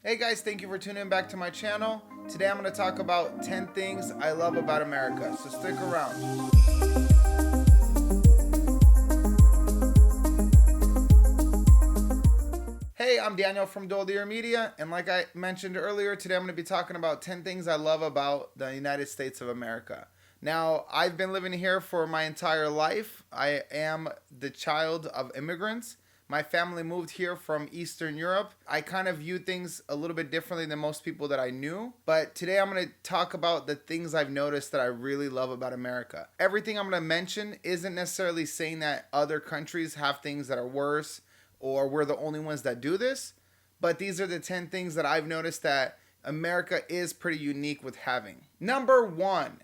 Hey guys, thank you for tuning in back to my channel. Today I'm going to talk about 10 things I love about America, so stick around. Hey, I'm Daniel from Doldier Media, and like I mentioned earlier, today I'm going to be talking about 10 things I love about the United States of America. Now, I've been living here for my entire life. I am the child of immigrants. My family moved here from Eastern Europe. I kind of view things a little bit differently than most people that I knew. But today I'm going to talk about the things I've noticed that I really love about America. Everything I'm going to mention isn't necessarily saying that other countries have things that are worse or we're the only ones that do this. But these are the 10 things that I've noticed that America is pretty unique with having. Number one,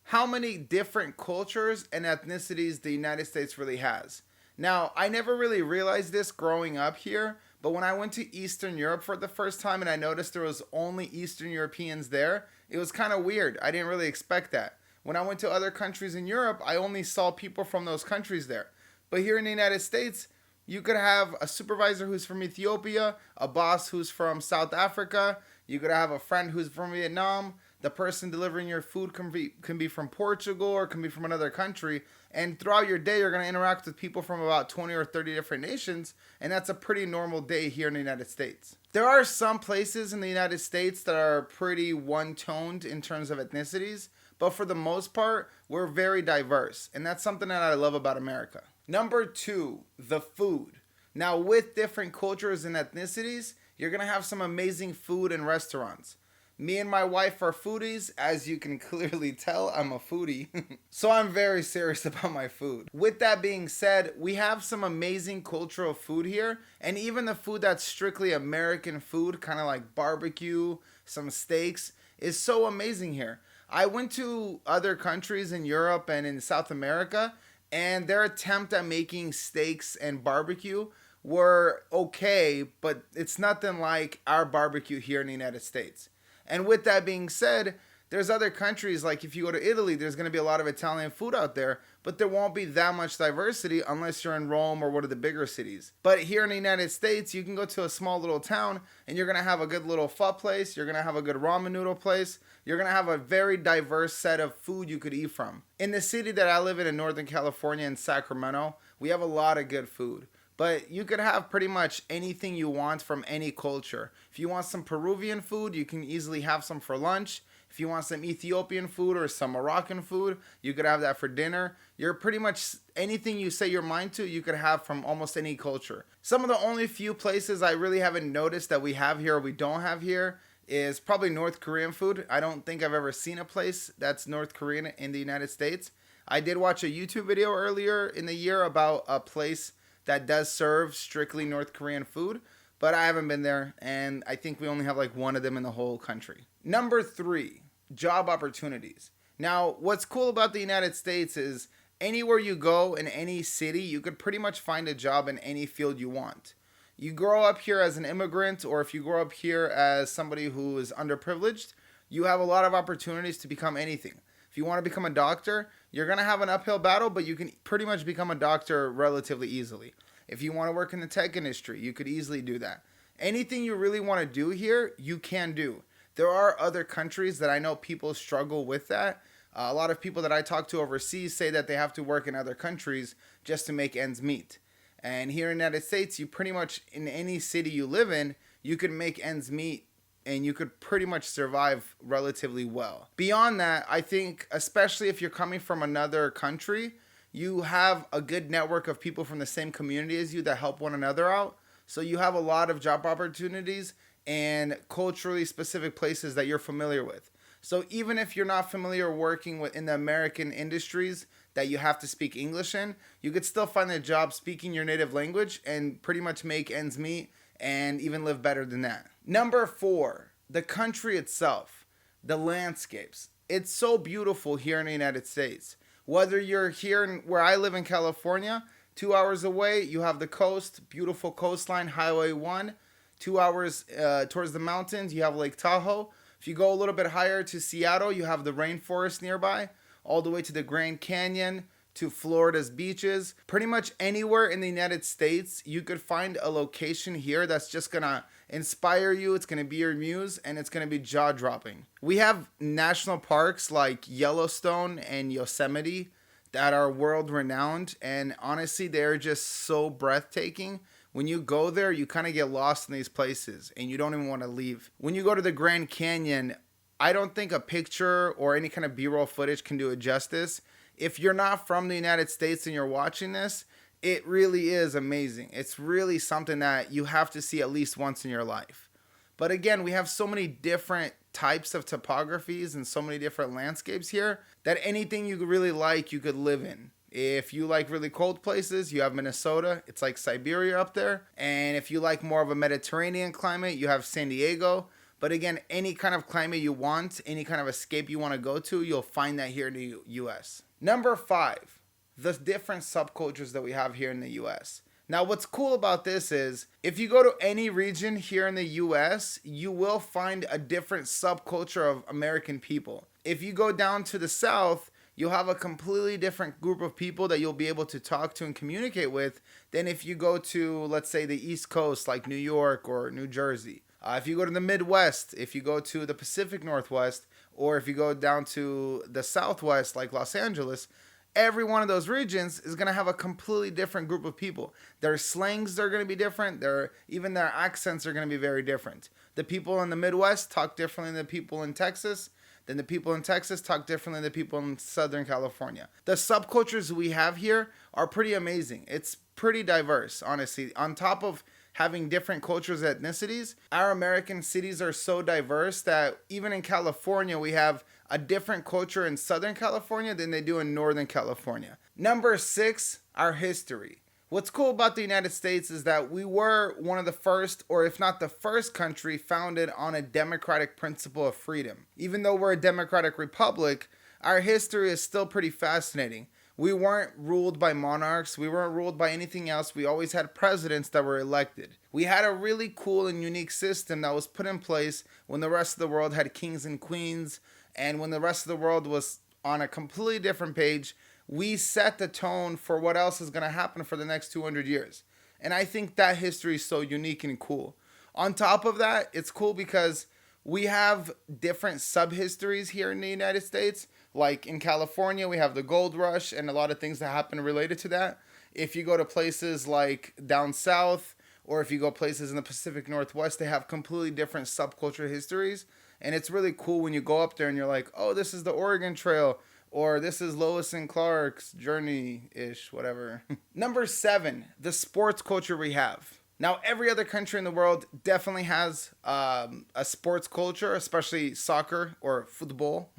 how many different cultures and ethnicities the United States really has. Now, I never really realized this growing up here, but when I went to Eastern Europe for the first time and I noticed there was only Eastern Europeans there, it was kind of weird. I didn't really expect that. When I went to other countries in Europe, I only saw people from those countries there. But here in the United States, you could have a supervisor who's from Ethiopia, a boss who's from South Africa, you could have a friend who's from Vietnam, the person delivering your food can be from Portugal or can be from another country. And throughout your day, you're going to interact with people from about 20 or 30 different nations. And that's a pretty normal day here in the United States. There are some places in the United States that are pretty one-toned in terms of ethnicities. But for the most part, we're very diverse. And that's something that I love about America. Number two, the food. Now, with different cultures and ethnicities, you're going to have some amazing food and restaurants. Me and my wife are foodies. As you can clearly tell, I'm a foodie. So I'm very serious about my food. With that being said, we have some amazing cultural food here. And even the food that's strictly American food, kind of like barbecue, some steaks, is so amazing here. I went to other countries in Europe and in South America, and their attempt at making steaks and barbecue were okay, but it's nothing like our barbecue here in the United States. And with that being said, there's other countries, like if you go to Italy, there's going to be a lot of Italian food out there, but there won't be that much diversity unless you're in Rome or one of the bigger cities. But here in the United States, you can go to a small little town and you're going to have a good little pho place, you're going to have a good ramen noodle place, you're going to have a very diverse set of food you could eat from. In the city that I live in Northern California, in Sacramento, we have a lot of good food. But you could have pretty much anything you want from any culture. If you want some Peruvian food, you can easily have some for lunch. If you want some Ethiopian food or some Moroccan food, you could have that for dinner. You're pretty much anything you say your mind to, you could have from almost any culture. Some of the only few places I really haven't noticed that we have here or we don't have here is probably North Korean food. I don't think I've ever seen a place that's North Korean in the United States. I did watch a YouTube video earlier in the year about a place that does serve strictly North Korean food, but I haven't been there, and I think we only have like one of them in the whole country. Number three, job opportunities. Now, what's cool about the United States is anywhere you go in any city, you could pretty much find a job in any field you want. You grow up here as an immigrant, or if you grow up here as somebody who is underprivileged, you have a lot of opportunities to become anything. If you want to become a doctor, you're going to have an uphill battle, but you can pretty much become a doctor relatively easily. If you want to work in the tech industry, you could easily do that. Anything you really want to do here, you can do. There are other countries that I know people struggle with that. A lot of people that I talk to overseas say that they have to work in other countries just to make ends meet. And here in the United States, you pretty much, in any city you live in, you can make ends meet and you could pretty much survive relatively well. Beyond that, I think, especially if you're coming from another country, you have a good network of people from the same community as you that help one another out. So you have a lot of job opportunities and culturally specific places that you're familiar with. So even if you're not familiar working in the American industries that you have to speak English in, you could still find a job speaking your native language and pretty much make ends meet and even live better than that. Number four, the country itself, the landscapes. It's so beautiful here in the United States. Whether you're here where I live in California, 2 hours away, you have the coast, beautiful coastline, Highway 1. 2 hours towards the mountains, you have Lake Tahoe. If you go a little bit higher to Seattle, you have the rainforest nearby, all the way to the Grand Canyon, to Florida's beaches. Pretty much anywhere in the United States, you could find a location here that's just gonna inspire you, it's going to be your muse, and it's going to be jaw dropping. We have national parks like Yellowstone and Yosemite that are world renowned, and honestly, they're just so breathtaking. When you go there, you kind of get lost in these places and you don't even want to leave. When you go to the Grand Canyon, I don't think a picture or any kind of B-roll footage can do it justice. If you're not from the United States and you're watching this, it really is amazing. It's really something that you have to see at least once in your life. But again, we have so many different types of topographies and so many different landscapes here that anything you really like, you could live in. If you like really cold places, you have Minnesota. It's like Siberia up there. And if you like more of a Mediterranean climate, you have San Diego. But again, any kind of climate you want, any kind of escape you want to go to, you'll find that here in the US. Number 5, the different subcultures that we have here in the US. Now, what's cool about this is if you go to any region here in the US, you will find a different subculture of American people. If you go down to the South, you'll have a completely different group of people that you'll be able to talk to and communicate with than if you go to, let's say, the East Coast, like New York or New Jersey. If you go to the Midwest, if you go to the Pacific Northwest, or if you go down to the Southwest, like Los Angeles, every one of those regions is going to have a completely different group of people. Their slangs are going to be different. Even their accents are going to be very different. The people in the Midwest talk differently than the people in Texas. Then the people in Texas talk differently than the people in Southern California. The subcultures we have here are pretty amazing. It's pretty diverse, honestly. On top of having different cultures and ethnicities, our American cities are so diverse that even in California, we have a different culture in Southern California than they do in Northern California. Number 6, our history. What's cool about the United States is that we were one of the first, or if not the first country, founded on a democratic principle of freedom. Even though we're a democratic republic, our history is still pretty fascinating. We weren't ruled by monarchs. We weren't ruled by anything else. We always had presidents that were elected. We had a really cool and unique system that was put in place when the rest of the world had kings and queens, and when the rest of the world was on a completely different page. We set the tone for what else is going to happen for the next 200 years. And I think that history is so unique and cool. On top of that, it's cool because we have different sub-histories here in the United States. Like in California, we have the gold rush and a lot of things that happen related to that. If you go to places like down south, or if you go places in the Pacific Northwest, they have completely different subculture histories. And it's really cool when you go up there and you're like, oh, this is the Oregon Trail, or this is Lois and Clark's journey-ish, whatever. Number 7, the sports culture we have. Now, every other country in the world definitely has a sports culture, especially soccer or football.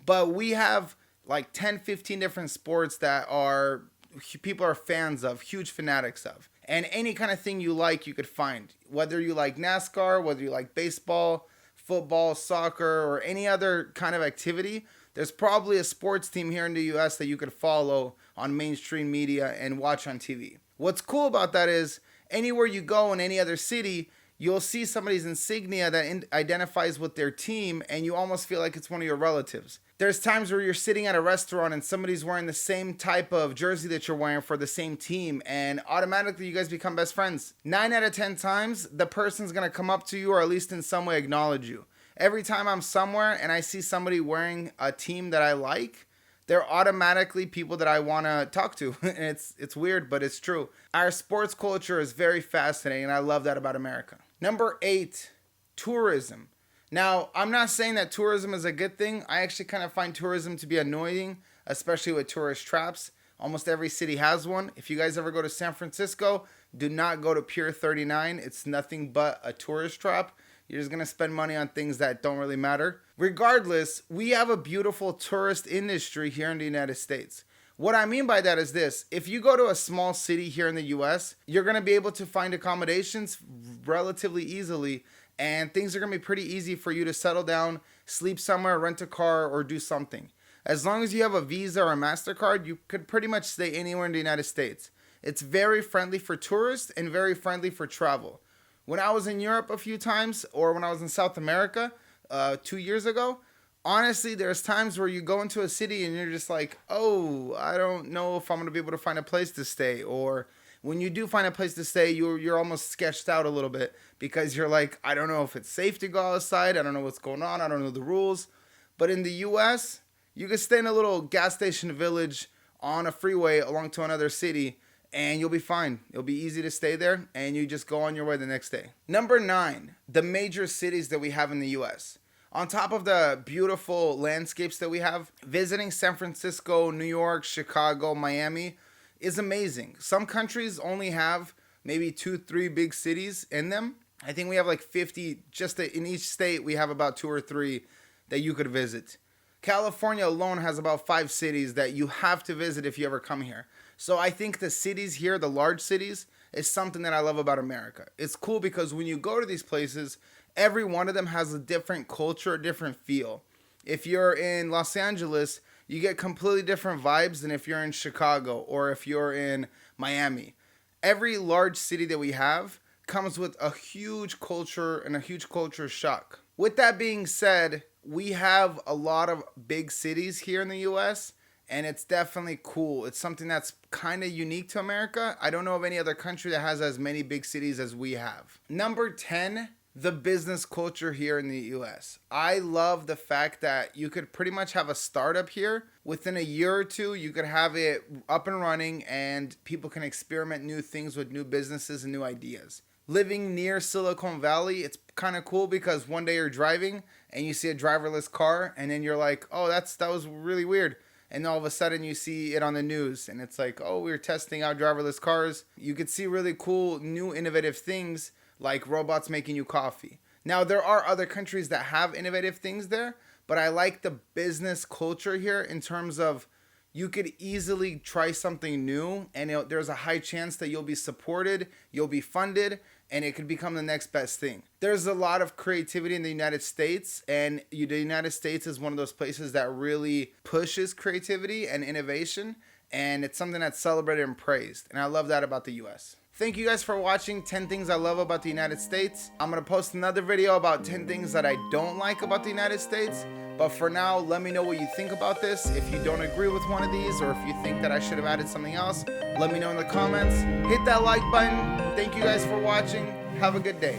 But we have like 10, 15 different sports that people are fans of, huge fanatics of. And any kind of thing you like, you could find. Whether you like NASCAR, whether you like baseball, football, soccer, or any other kind of activity, there's probably a sports team here in the US that you could follow on mainstream media and watch on TV. What's cool about that is anywhere you go in any other city, you'll see somebody's insignia that identifies with their team, and you almost feel like it's one of your relatives. There's times where you're sitting at a restaurant and somebody's wearing the same type of jersey that you're wearing for the same team, and automatically you guys become best friends. 9 out of 10 times, the person's gonna come up to you or at least in some way acknowledge you. Every time I'm somewhere and I see somebody wearing a team that I like, they're automatically people that I want to talk to. And it's weird, but it's true. Our sports culture is very fascinating, and I love that about America. Number 8, tourism. Now, I'm not saying that tourism is a good thing. I actually kind of find tourism to be annoying, especially with tourist traps. Almost every city has one. If you guys ever go to San Francisco, do not go to Pier 39. It's nothing but a tourist trap. You're just going to spend money on things that don't really matter. Regardless, we have a beautiful tourist industry here in the United States. What I mean by that is this. If you go to a small city here in the US, you're going to be able to find accommodations relatively easily, and things are going to be pretty easy for you to settle down, sleep somewhere, rent a car, or do something. As long as you have a Visa or a MasterCard, you could pretty much stay anywhere in the United States. It's very friendly for tourists and very friendly for travel. When I was in Europe a few times, or when I was in South America 2 years ago, honestly, there's times where you go into a city and you're just like, oh, I don't know if I'm going to be able to find a place to stay. Or when you do find a place to stay, you're almost sketched out a little bit because you're like, I don't know if it's safe to go outside. I don't know what's going on. I don't know the rules. But in the US, you can stay in a little gas station village on a freeway along to another city, and you'll be fine. It'll be easy to stay there, and you just go on your way the next day. Number 9, the major cities that we have in the US. On top of the beautiful landscapes that we have, visiting San Francisco, New York, Chicago, Miami is amazing. Some countries only have maybe 2-3 big cities in them. I think we have like 50, just in each state we have about 2 or 3 that you could visit. California alone has about 5 cities that you have to visit if you ever come here. So I think the cities here, the large cities, is something that I love about America. It's cool because when you go to these places, every one of them has a different culture, a different feel. If you're in Los Angeles, you get completely different vibes than if you're in Chicago or if you're in Miami. Every large city that we have comes with a huge culture and a huge culture shock. With that being said, we have a lot of big cities here in the US, and it's definitely cool. It's something that's kind of unique to America. I don't know of any other country that has as many big cities as we have. Number 10, the business culture here in the US. I love the fact that you could pretty much have a startup here. Within a year or two, you could have it up and running, and people can experiment new things with new businesses and new ideas. Living near Silicon Valley, it's kind of cool because one day you're driving and you see a driverless car, and then you're like, oh, that was really weird. And all of a sudden you see it on the news, and it's like, oh, we're testing out driverless cars. You could see really cool, new, innovative things like robots making you coffee. Now, there are other countries that have innovative things there, but I like the business culture here in terms of you could easily try something new, and there's a high chance that you'll be supported, you'll be funded, and it could become the next best thing. There's a lot of creativity in the United States, and the United States is one of those places that really pushes creativity and innovation, and it's something that's celebrated and praised, and I love that about the US. Thank you guys for watching 10 Things I Love About the United States. I'm going to post another video about 10 things that I don't like about the United States. But for now, let me know what you think about this. If you don't agree with one of these, or if you think that I should have added something else, let me know in the comments. Hit that like button. Thank you guys for watching. Have a good day.